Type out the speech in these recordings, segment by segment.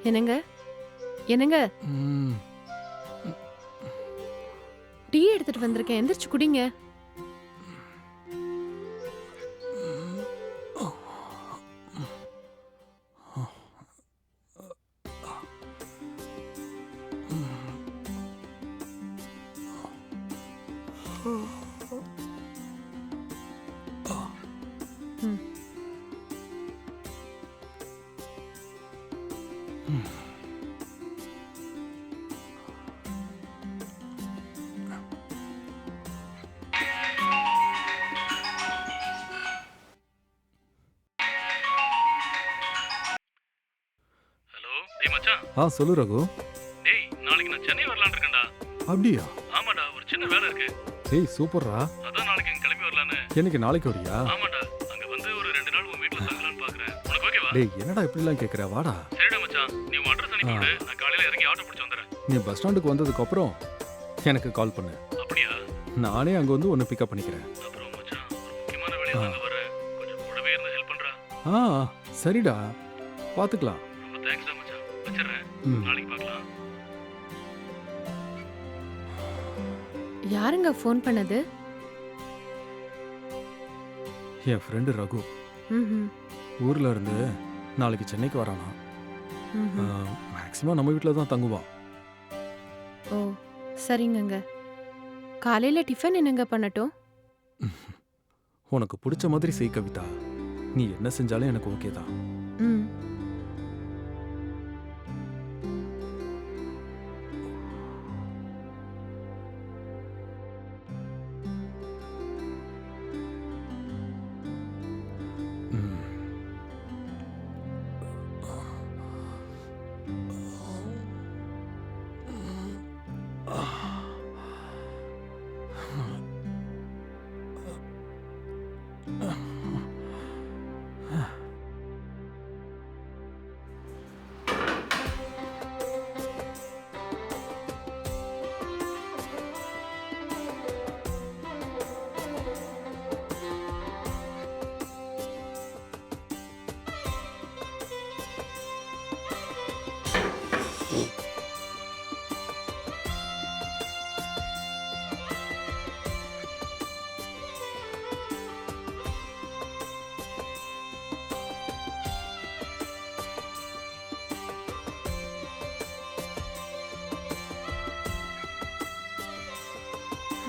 என்னங்க என்னங்க ம். டீ எடுத்துட்டு வந்திருக்கேன், எந்திரிச்சு குடிங்க. ம். ஹலோ டேய் மச்சான். சொல்லு ரகு. டேய் நாளைக்கு நான் சென்னை வரலான்னு இருக்கேன்டா. அப்படியா? ஆமாடா, ஒரு சின்ன வேலை இருக்கு. ஏய் சூப்பர்ரா. அதான் நாளைக்கு இங்க கிளம்பி வரலான்னு. எனக்கு நாளைக்கு வரியா? ஆமாடா, அங்க வந்து ஒரு 2 நாள் உன் வீட்ல தங்கலாம்னு பாக்குறேன். உனக்கு ஓகேவா? டேய் என்னடா இப்படிலாம் கேட்குற? வாடா. சரிடா மச்சான், நீ உன் அட்ரஸ் அனுப்பி விடு. நான் காலையில இறங்கி ஆட்டோ பிடிச்சு வந்துடுறேன். நீ பஸ் ஸ்டாண்டுக்கு வந்ததுக்கு அப்புறம் எனக்கு கால் பண்ணு. அப்படியா? நானே அங்கே வந்து உன்னை பிக்கப் பண்ணிக்கிறேன். அப்புறம் மச்சான், ஒரு முக்கியமான வேலையா அங்க வரேன். கொஞ்சம் கூடவே இருந்து ஹெல்ப் பண்றா. சரிடா, பார்த்துக்கலாம். ரொம்ப தேங்க்ஸ்டா மச்சான். வச்சிடுறேன். ம். நாளைக்கு பார்க்கலாம். யாருங்க ஃபோன் பண்ணது? என் ஃப்ரெண்டு ரகு ம்ஹும். ஊரில் இருந்து நாளைக்கு சென்னைக்கு வரானா. ம்ஹும். மேக்ஸிமம் நம்ம வீட்டில் தான் தங்குவான். ஓ சரிங்கங்க. காலையில டிஃபன் என்னங்க பண்ணட்டும்? உனக்கு பிடிச்ச மாதிரி செய் கவிதா. நீ என்ன செஞ்சாலும் எனக்கு ஓகே தான். ம்.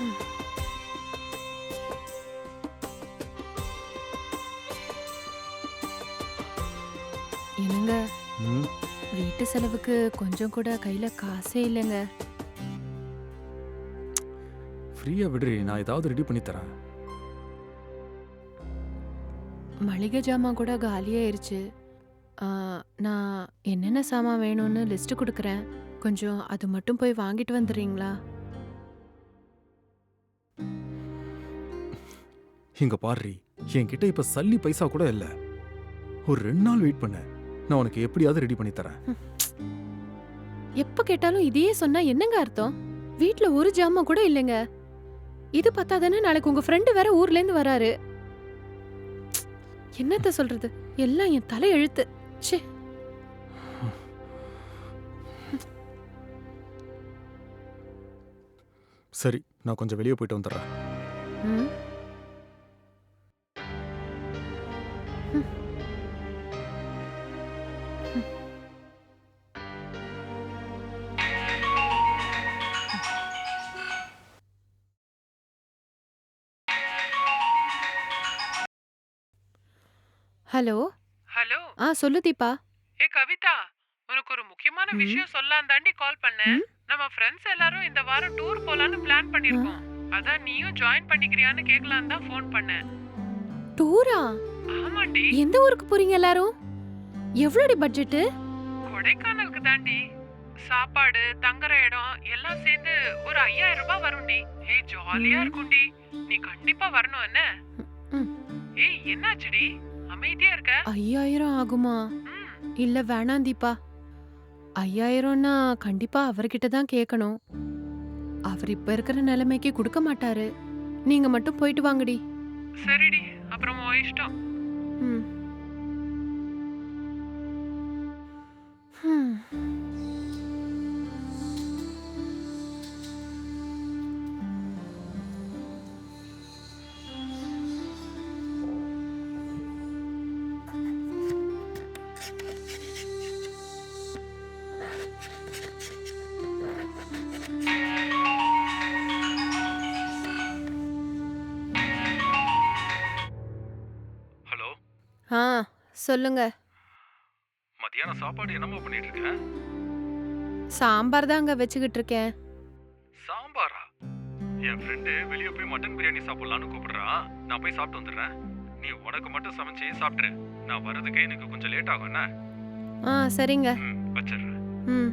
ம். என்னங்க ம். வீட்டு செலவுக்கு கொஞ்சம் கூட கையில காசே இல்லைங்க. ஃப்ரீயா விடுறி, நான் ஏதாவது ரெடி பண்ணி தரேன். மளிகை ஜாமான் கூட காலியாயிருச்சு. நான் என்னென்ன சாமான் வேணும்னு லிஸ்ட் கொடுக்குறேன். கொஞ்சம் அது மட்டும் போய் வாங்கிட்டு வந்துடுறீங்களா? இங்க பாருடி, என்கிட்ட இப்ப சல்லி பைசா கூட இல்ல. ஒரு 2 நாள் வெயிட் பண்ண, நான் உனக்கு எப்படியாவது ரெடி பண்ணி தரேன். எப்ப கேட்டாலும் இதையே சொன்னா என்னங்க அர்த்தம்? வீட்ல ஒரு ஜாமான் கூட இல்லைங்க. இது பத்தாதானே நாளைக்கு உங்க ஃப்ரெண்டு வேற ஊர்ல இருந்து வராரு. என்னத்த சொல்றது, எல்லாம் என் தலை எழுத்து. ச்சே. சரி, நான் கொஞ்சம் வெளியே போயிட்டு வந்துடுறேன். ம். ஹலோ. ஹலோ. சொல்லு தீபா. ஏ கவிதா, உனக்கு ஒரு முக்கியமான ம். விஷயம் சொல்லலாம் தாண்டி கால் பண்ணேன். ம். நம்ம ஃப்ரெண்ட்ஸ் எல்லாரும் இந்த வாரம் டூர் போலான்னு பிளான் பண்ணிருக்கோம். அதான் நீயும் ஜாயின் பண்ணிக்கிறியான்னு கேட்கலாம் தான் ஃபோன் பண்ணேன். டூரா? ஆமாண்டி, எந்த ஊருக்கு போறீங்க எல்லாரும்? எவ்வளோடி பட்ஜெட்? கொடைக்கானலுக்கு தாண்டி. சாப்பாடு, தங்குற இடம் எல்லாம் சேர்ந்து ஒரு 5000 ரூபாய் வரும்டி. ஏய் ஜாலியா ம். இருக்கும்டி. நீ கண்டிப்பா வரணும் என்ன? ம். ஏய் என்னாச்சுடி? அமைதியா இருக்க? 5000 ஆகுமா? ம். இல்ல வேணாம் தீபா. 5000னா கண்டிப்பா அவர்கிட்ட தான் கேட்கணும். அவர் இப்ப இருக்கிற நிலைமைக்கு கொடுக்க மாட்டாரு. நீங்க மட்டும் போயிட்டு வாங்கடி. சரிடி, அப்புறம் உன் இஷ்டம். ம். ஹம். ஹலோ, ஆ சொல்லுங்க. மத்தியானம் சாப்பாடு என்னம்மா பண்ணிட்டு இருக்க? சாம்பார் தாங்க வச்சுக்கிட்டு இருக்கேன். சாம்பாரா? என் ஃப்ரெண்டு வெளியே போய் மட்டன் பிரியாணி சாப்பிடலான்னு கூப்பிடுறான். நான் போய் சாப்பிட்டு வந்துடுறேன். நீ உனக்கு மட்டும் சமைச்சு சாப்பிட்டுரு. நான் வர்றதுக்கு எனக்கு கொஞ்சம் லேட் ஆகும் என்ன? ஆ சரிங்க. வச்சிடுறேன். ம்.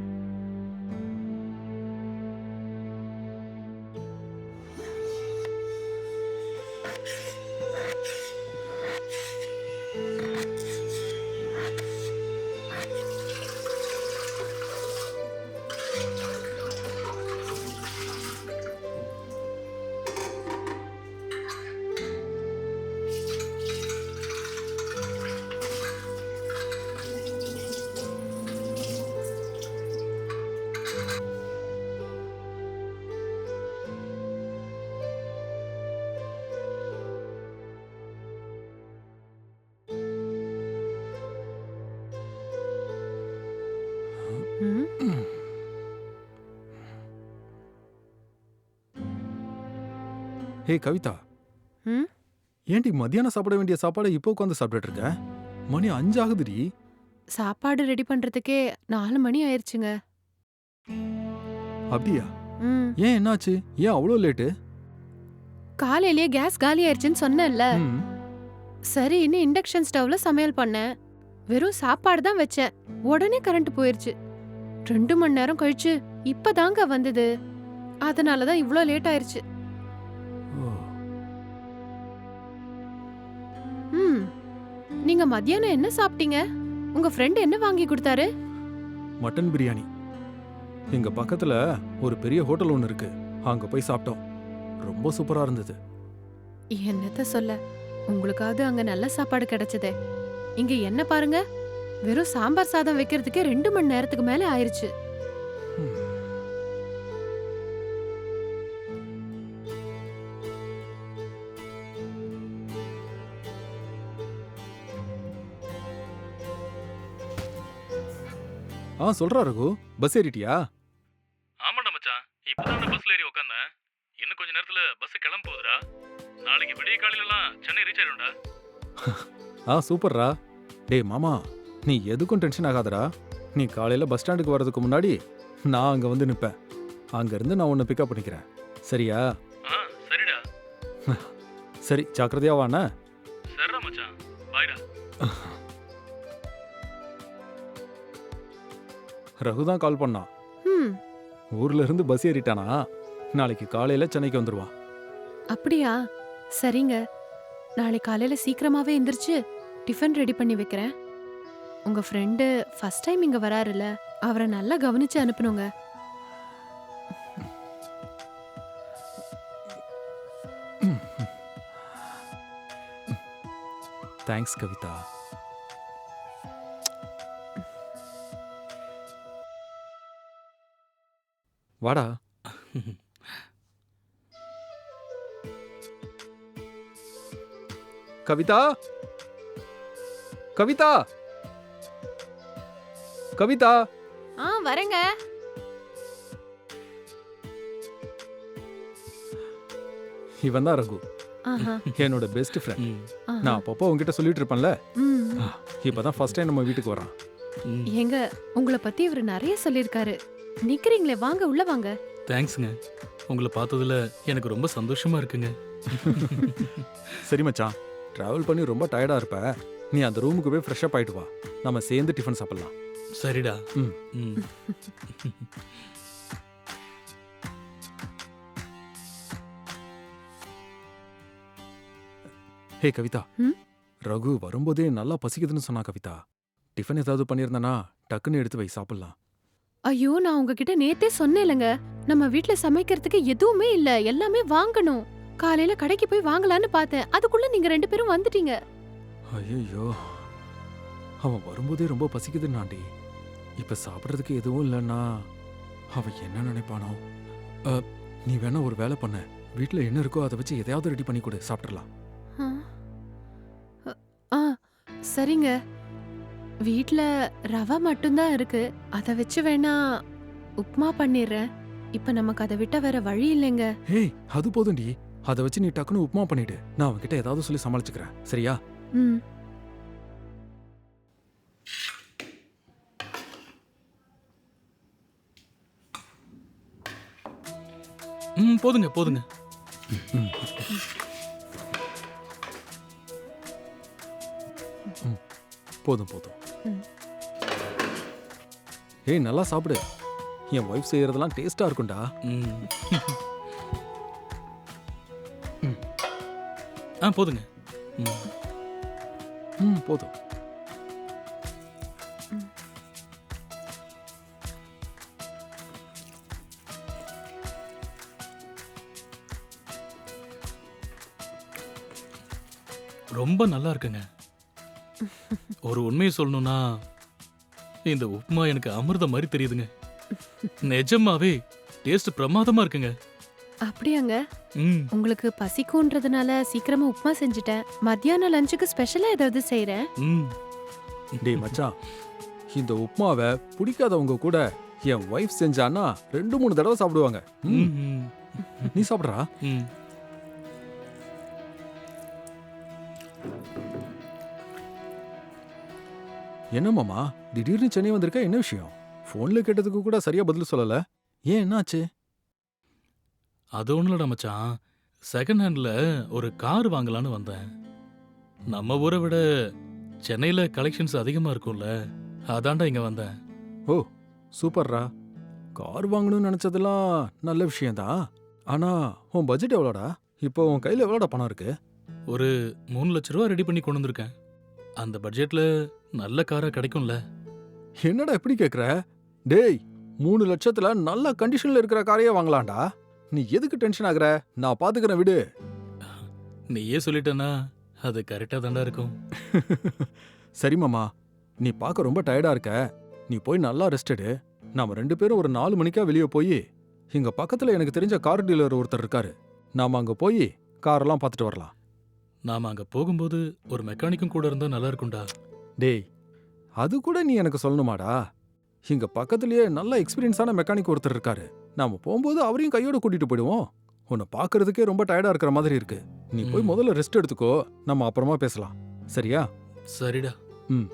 ம். ஹே கவிதா, ம். ஏன்டி மத்தியானம் சாப்பிட வேண்டிய சாப்பாடை இப்போ உட்காந்து சாப்பிட்டுட்டு இருக்க? மணி 5 ஆகுதுடி. சாப்பாடு ரெடி பண்றதுக்கே 4 மணி ஆயிருச்சுங்க. அப்படியா? ம். ஏன் என்னாச்சு? ஏன் அவ்வளோ லேட்டு? காலையிலேயே கேஸ் காலி ஆயிருச்சுன்னு சொன்னேன்ல. ம். சரி, இன்னும் இண்டக்ஷன் ஸ்டவ்ல சமையல் பண்ணேன். வெறும் சாப்பாடு தான் வச்சேன். உடனே கரண்ட் போயிருச்சு. 2 மணி நேரம் கழிச்சு இப்பதாங்க வந்தது. அதனாலதான் இவ்ளோ லேட் ஆயிருச்சு. ஓ. ம். நீங்க மத்தியானம் என்ன சாப்பிட்டீங்க? உங்க ஃப்ரெண்ட் என்ன வாங்கி கொடுத்தாரு? மட்டன் பிரியாணி. எங்க பக்கத்துல ஒரு பெரிய ஹோட்டல் ஒன்று இருக்கு. அங்க போய் சாப்பிட்டோம். ரொம்ப சூப்பரா இருந்தது. என்னத்த சொல்ல, உங்களுக்காவது அங்க நல்ல சாப்பாடு கிடைச்சதே. இங்க என்ன பாருங்க, வெறும் சாம்பார் சாதம் வைக்கிறதுக்கே 2 மணி நேரத்துக்கு மேல ஆயிருச்சு. ம். சொல்றா ரகு, பஸ் ஏறிட்டியா? ஆமாடா மச்சான், இப்பதான் நான் பஸ்ல ஏறி உட்காந்தேன். இன்னும் கொஞ்ச நேரத்துல பஸ் கிளம்ப போகுதுடா. நாளைக்கு விடிய காலையிலலாம் சென்னை ரீச் ஆயிடும்டா. சூப்பர்ரா. டேய் மாமா, நீ எதுக்கும் டென்ஷன் ஆகாதடா. நீ காலையில பஸ் ஸ்டாண்டுக்கு வர்றதுக்கு முன்னாடி நான் அங்க வந்து நிப்பேன். அங்க இருந்து நான் உன்னை பிக்கப் பண்ணிக்கிறேன். சரியா? சரிடா. சரி, ஜாக்கிரதையா வாண்ணே. சரிடா மச்சான், பாய்டா. ரகு தான் கால் பண்ணான். ம். ஊர்ல இருந்து பஸ் ஏறிட்டானா. நாளைக்கு காலையில சென்னைக்கு வந்துருவான். அப்படியா? சரிங்க. நாளை காலையில சீக்கிரமாவே எந்திரிச்சு டிஃபன் ரெடி பண்ணி வைக்கிறேன். உங்க ஃப்ரெண்டு ஃபர்ஸ்ட் டைம் இங்க வராருல, அவரை நல்லா கவனிச்சு அனுப்பணுங்க. தேங்க்ஸ் கவிதா. வாடா. கவிதா, கவிதா, கவிதா. வரேங்க. இவன் தான் ரகு, ஆஹா. என்னோட பெஸ்ட் ஃப்ரெண்ட். ஆஹா. நான் அப்பப்போ உங்ககிட்ட சொல்லிட்டு இருப்பேன்ல. ம். இப்பதான் ஃபர்ஸ்ட் டைம் நம்ம வீட்டுக்கு வரான். ஏங்க, உங்களை பத்தி இவரு நிறைய சொல்லிருக்காரு. நிக்கிறீங்களே, வாங்க உள்ள வாங்க. தேங்க்ஸ்ங்க. உங்களை பார்த்ததுல எனக்கு ரொம்ப சந்தோஷமா இருக்குங்க. சரி மச்சான், டிராவல் பண்ணி ரொம்ப டயர்டா இருப்ப. நீ அந்த ரூமுக்கு போய் ஃப்ரெஷ் அப் ஆயிட்டு வா. நம்ம சேர்ந்து டிஃபன் சாப்பிடலாம். சரிடா. ம். ம். ஹே கவிதா, ம்? ரகு வரும்போதே நல்லா பசிக்குதுன்னு சொன்னா கவிதா. டிஃபன் ஏதாவது பண்ணியிருந்தனா டக்குன்னு எடுத்து வை, சாப்பிடலாம். ஐயோ, நான் உங்ககிட்ட நேத்தே சொன்னேன்லங்க, நம்ம வீட்ல சமைக்கிறதுக்கு எதுவுமே இல்ல, எல்லாமே வாங்கணும். காலையில கடைக்கு போய் வாங்கலான்னு பார்த்தேன். அதுக்குள்ள நீங்க 2 பேரும் வந்துட்டீங்க. ஐயோ, அவன் வரும்போதே ரொம்ப பசிக்குதுன்னாண்டி. இப்ப சாப்பிட்றதுக்கு எதுவும் இல்லைன்னா அவன் என்ன நினைப்பானோ? அ, நீ வேணா ஒரு வேலை பண்ண, வீட்ல என்ன இருக்கோ அதை வச்சு எதையாவது ரெடி பண்ணி கொடு, சாப்பிட்றலாம். ஆ. ஆ சரிங்க. வீட்ல ரவை மட்டும்தான் இருக்கு. அதை வச்சு வேணா உப்புமா பண்ணிடுறேன். இப்ப நமக்கு அதை விட்ட வேற வழி இல்லைங்க. ஏய், அது போதும்டி. அதை வச்சு நீ டக்குன்னு உப்புமா பண்ணிடு. நான் அவன்கிட்ட ஏதாவது சொல்லி சமாளிச்சுக்கிறேன், சரியா? ம். போதுங்க போதுங்க. போதும் போதும். ம். ஏய், நல்லா சாப்பிடு. என் ஒய்ஃப் செய்யறதெல்லாம் டேஸ்டா இருக்கும்டா. ம். போதுங்க. போதும். ரொம்ப நல்லா இருக்குங்க. ஒரு உண்மையை சொல்லணும்னா இந்த உப்புமா எனக்கு அமிர்தம் மாதிரி தெரியுதுங்க. நிஜமாவே டேஸ்ட் பிரமாதமா இருக்குங்க. அப்படியாங்க? ம். உங்களுக்கு பசிக்கும்ன்றதுனால சீக்கிரமா உப்புமா செஞ்சுட்டேன். மத்தியானம் லஞ்சுக்கு ஸ்பெஷலா ஏதாவது செய்றேன். ம். டேய் மச்சான், இந்த உப்புமாவை பிடிக்காதவங்க கூட என் ஒய்ஃப் செஞ்சான்னா 2-3 தடவை சாப்பிடுவாங்க. ம். ம். நீ சாப்பிட்றா. ம். என்ன மாமா, திடீர்னு சென்னை வந்திருக்க, என்ன விஷயம்? ஃபோன்ல கேட்டதுக்கு கூட சரியா பதில் சொல்லல. ஏன், என்னாச்சு? அது ஒண்ணும் இல்லடா மச்சான். செகண்ட் ஹேண்ட்ல ஒரு கார் வாங்கலான்னு வந்தேன். நம்ம ஊரை விட சென்னையில கலெக்ஷன்ஸ் அதிகமா இருக்கும்ல, அதான்டா இங்க வந்தேன். சூப்பர்ரா. கார் வாங்கணும்னு நினைச்சதெல்லாம் நல்ல விஷயம்தான். ஆனா உன் பட்ஜெட் எவ்வளோடா? இப்போ உன் கையில எவ்வளோடா பணம் இருக்கு? ஒரு 3 லட்ச ரூபா ரெடி பண்ணி கொண்டு வந்திருக்கேன். அந்த பட்ஜெட்ல நல்ல காரா கிடைக்கும்ல? என்னடா இப்படி கேக்குற? டேய், 3 லட்சத்துல நல்ல கண்டிஷன்ல இருக்கிற காரையே வாங்கலாம்டா. நீ எதுக்கு டென்ஷன் ஆகுற? நான் பாத்துக்கிறேன், விடு. நீயே சொல்லிட்டேன்னா அது கரெக்டா தான்டா இருக்கும். சரி மாமா, நீ பார்க்க ரொம்ப டயர்டா இருக்க. நீ போய் நல்லா ரெஸ்ட் எடு. நாம 2 பேரும் ஒரு 4 மணிக்கா வெளியே போய், இங்க பக்கத்துல எனக்கு தெரிஞ்ச கார் டீலர் ஒருத்தர் இருக்காரு. நாம அங்க போய் காரெல்லாம் பார்த்துட்டு வரலாம். நாம அங்க போகும்போது ஒரு மெக்கானிக்கும் கூட இருந்தா நல்லா இருக்கும்டா. டேய், அது கூட நீ எனக்கு சொல்லணுமாடா? இங்க பக்கத்துலயே நல்ல எக்ஸ்பீரியன்ஸான மெக்கானிக் ஒருத்தர் இருக்காரு. நாம போகும்போது அவரையும் கையோட கூட்டிட்டு போயிடுவோம். உன்னை பார்க்கறதுக்கே ரொம்ப டயர்டா இருக்கிற மாதிரி இருக்கு. நீ போய் ம். முதல்ல ரெஸ்ட் எடுத்துக்கோ. நம்ம அப்புறமா பேசலாம், சரியா? சரிடா. ம்.